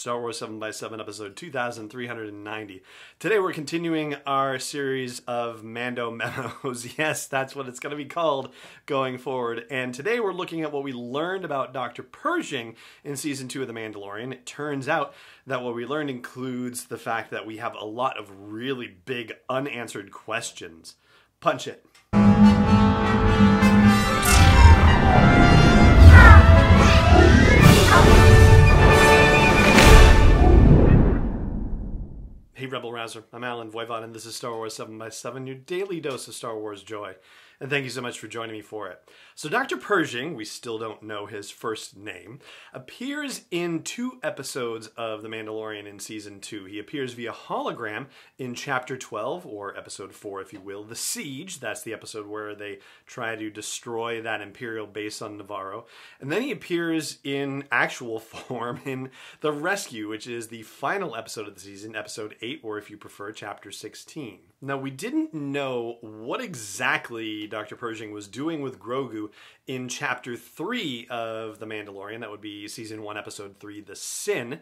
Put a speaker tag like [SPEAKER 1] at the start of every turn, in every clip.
[SPEAKER 1] Star Wars 7x7, episode 2390. Today we're continuing our series of Mando Memos. Yes, that's what it's going to be called going forward. And today we're looking at what we learned about Dr. Pershing in Season 2 of The Mandalorian. It turns out that what we learned includes the fact that we have a lot of really big unanswered questions. Punch it. Hey Rebel Rouser, I'm Alan Voivod and this is Star Wars 7x7, your daily dose of Star Wars joy. And thank you so much for joining me for it. So Dr. Pershing, we still don't know his first name, appears in 2 episodes of The Mandalorian in Season 2. He appears via hologram in Chapter 12, or Episode 4 if you will, The Siege. That's the episode where they try to destroy that Imperial base on Navarro. And then he appears in actual form in The Rescue, which is the final episode of the season, Episode 8, or if you prefer, Chapter 16. Now, we didn't know what exactly Dr. Pershing was doing with Grogu in Chapter 3 of The Mandalorian. That would be Season 1, Episode 3, The Sin.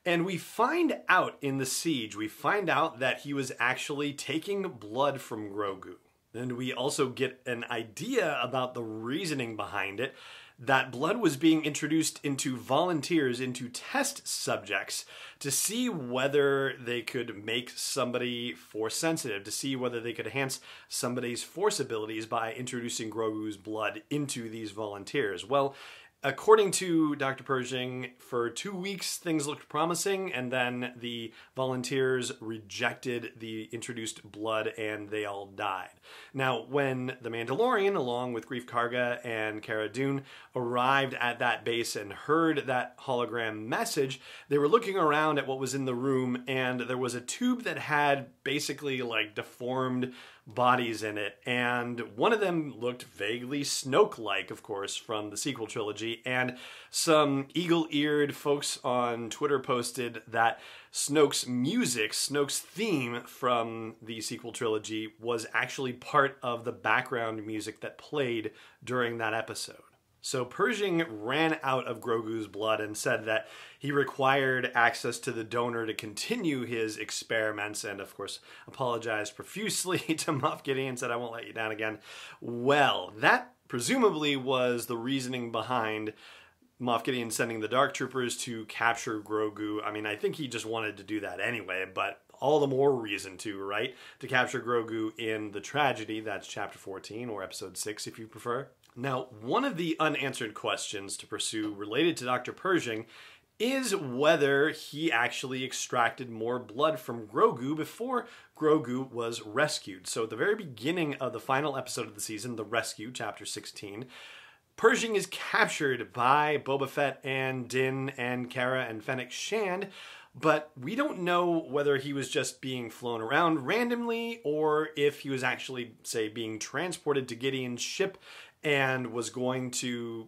[SPEAKER 1] And we find out in The Siege, we find out that he was actually taking blood from Grogu. And we also get an idea about the reasoning behind it, that blood was being introduced into volunteers, into test subjects, to see whether they could make somebody force sensitive, to see whether they could enhance somebody's force abilities by introducing Grogu's blood into these volunteers. Well, according to Dr. Pershing, for 2 weeks things looked promising, and then the volunteers rejected the introduced blood and they all died. Now, when the Mandalorian, along with Greef Karga and Cara Dune, arrived at that base and heard that hologram message, they were looking around at what was in the room, and there was a tube that had basically like deformed bodies in it, and one of them looked vaguely Snoke-like, of course, from the sequel trilogy, and some eagle-eared folks on Twitter posted that Snoke's music, Snoke's theme from the sequel trilogy, was actually part of the background music that played during that episode. So Pershing ran out of Grogu's blood and said that he required access to the donor to continue his experiments, and of course apologized profusely to Moff Gideon, said, "I won't let you down again." Well, that presumably was the reasoning behind Moff Gideon sending the Dark Troopers to capture Grogu. I mean, I think he just wanted to do that anyway, but all the more reason to, right? To capture Grogu in the tragedy, that's Chapter 14, or Episode 6 if you prefer. Now, one of the unanswered questions to pursue related to Dr. Pershing is whether he actually extracted more blood from Grogu before Grogu was rescued. So at the very beginning of the final episode of the season, The Rescue, Chapter 16, Pershing is captured by Boba Fett and Din and Cara and Fennec Shand, but we don't know whether he was just being flown around randomly or if he was actually, say, being transported to Gideon's ship and was going to,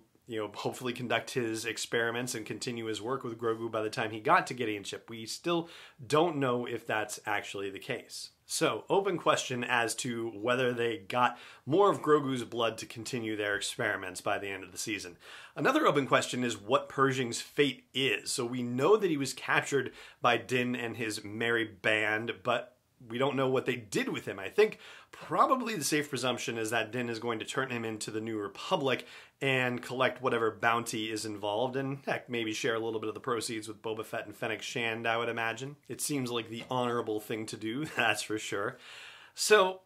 [SPEAKER 1] hopefully conduct his experiments and continue his work with Grogu by the time he got to Gideon's ship. We still don't know if that's actually the case. So, open question as to whether they got more of Grogu's blood to continue their experiments by the end of the season. Another open question is what Pershing's fate is. So we know that he was captured by Din and his merry band, but we don't know what they did with him. I think probably the safe presumption is that Din is going to turn him into the New Republic and collect whatever bounty is involved, and heck, maybe share a little bit of the proceeds with Boba Fett and Fennec Shand, I would imagine. It seems like the honorable thing to do, that's for sure. So,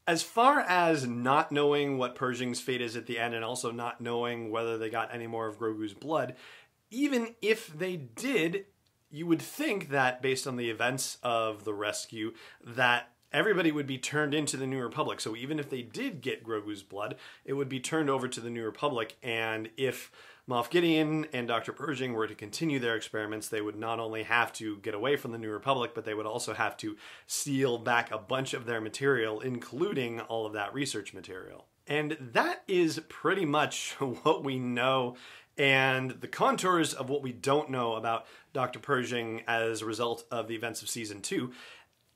[SPEAKER 1] as far as not knowing what Pershing's fate is at the end, and also not knowing whether they got any more of Grogu's blood, even if they did, you would think that, based on the events of The Rescue, that everybody would be turned into the New Republic. So even if they did get Grogu's blood, it would be turned over to the New Republic. And if Moff Gideon and Dr. Pershing were to continue their experiments, they would not only have to get away from the New Republic, but they would also have to steal back a bunch of their material, including all of that research material. And that is pretty much what we know and the contours of what we don't know about Dr. Pershing as a result of the events of Season 2.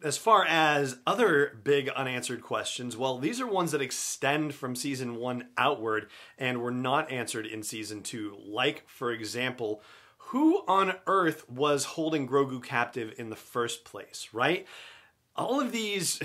[SPEAKER 1] As far as other big unanswered questions, well, these are ones that extend from Season 1 outward and were not answered in Season 2. Like, for example, who on earth was holding Grogu captive in the first place, right? All of these,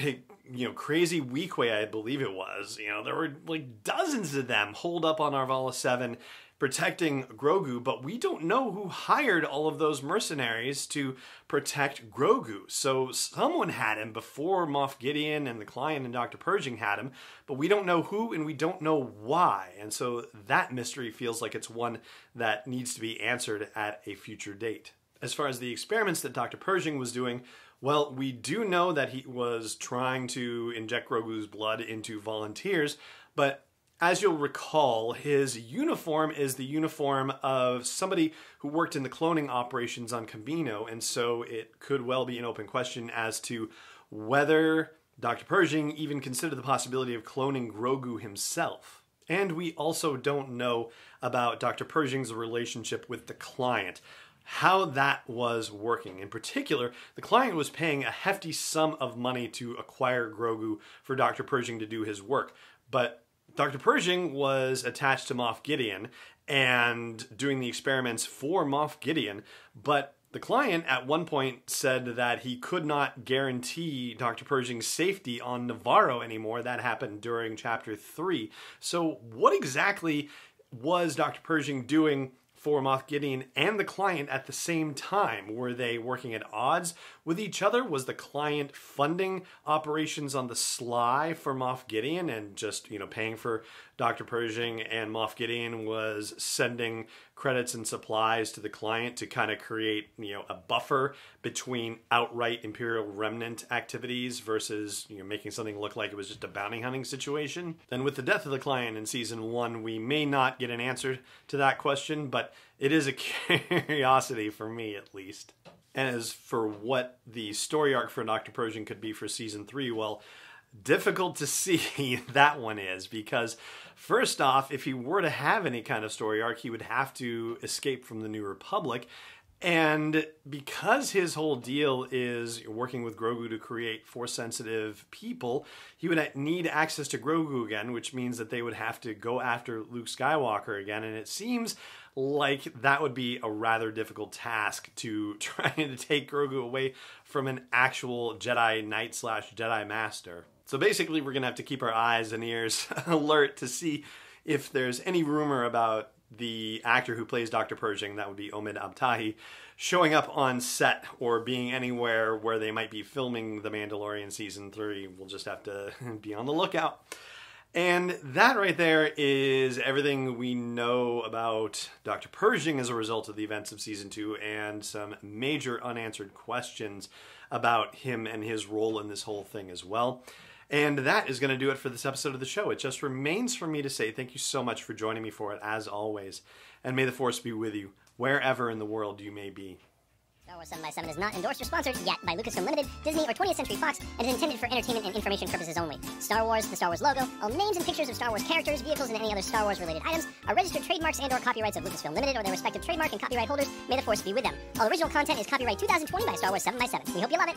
[SPEAKER 1] crazy Weequay, I believe it was, there were like dozens of them holed up on Arvala 7 protecting Grogu, but we don't know who hired all of those mercenaries to protect Grogu. So someone had him before Moff Gideon and the client and Dr. Pershing had him, but we don't know who and we don't know why. And so that mystery feels like it's one that needs to be answered at a future date. As far as the experiments that Dr. Pershing was doing, well, we do know that he was trying to inject Grogu's blood into volunteers, but as you'll recall, his uniform is the uniform of somebody who worked in the cloning operations on Kamino, and so it could well be an open question as to whether Dr. Pershing even considered the possibility of cloning Grogu himself. And we also don't know about Dr. Pershing's relationship with the client, how that was working. In particular, the client was paying a hefty sum of money to acquire Grogu for Dr. Pershing to do his work, but Dr. Pershing was attached to Moff Gideon and doing the experiments for Moff Gideon, but the client at one point said that he could not guarantee Dr. Pershing's safety on Navarro anymore. That happened during Chapter 3. So what exactly was Dr. Pershing doing for Moff Gideon and the client at the same time? Were they working at odds with each other? Was the client funding operations on the sly for Moff Gideon and just, paying for Dr. Pershing, and Moff Gideon was sending credits and supplies to the client to kind of create, a buffer between outright Imperial Remnant activities versus, making something look like it was just a bounty hunting situation? And with the death of the client in Season 1, we may not get an answer to that question, but it is a curiosity for me, at least. As for what the story arc for Dr. Pershing could be for Season 3, well, difficult to see that one is, because first off, if he were to have any kind of story arc, he would have to escape from the New Republic. And because his whole deal is working with Grogu to create Force-sensitive people, he would need access to Grogu again, which means that they would have to go after Luke Skywalker again. And it seems like that would be a rather difficult task, to try to take Grogu away from an actual Jedi Knight / Jedi Master. So basically, we're going to have to keep our eyes and ears alert to see if there's any rumor about the actor who plays Dr. Pershing, that would be Omid Abtahi, showing up on set or being anywhere where they might be filming The Mandalorian Season 3. We'll just have to be on the lookout. And that right there is everything we know about Dr. Pershing as a result of the events of Season 2, and some major unanswered questions about him and his role in this whole thing as well. And that is going to do it for this episode of the show. It just remains for me to say thank you so much for joining me for it, as always. And may the Force be with you, wherever in the world you may be.
[SPEAKER 2] Star Wars 7x7 is not endorsed or sponsored yet by Lucasfilm Limited, Disney, or 20th Century Fox, and is intended for entertainment and information purposes only. Star Wars, the Star Wars logo, all names and pictures of Star Wars characters, vehicles, and any other Star Wars-related items are registered trademarks and/or copyrights of Lucasfilm Limited or their respective trademark and copyright holders. May the Force be with them. All original content is copyright 2020 by Star Wars 7x7. We hope you love it.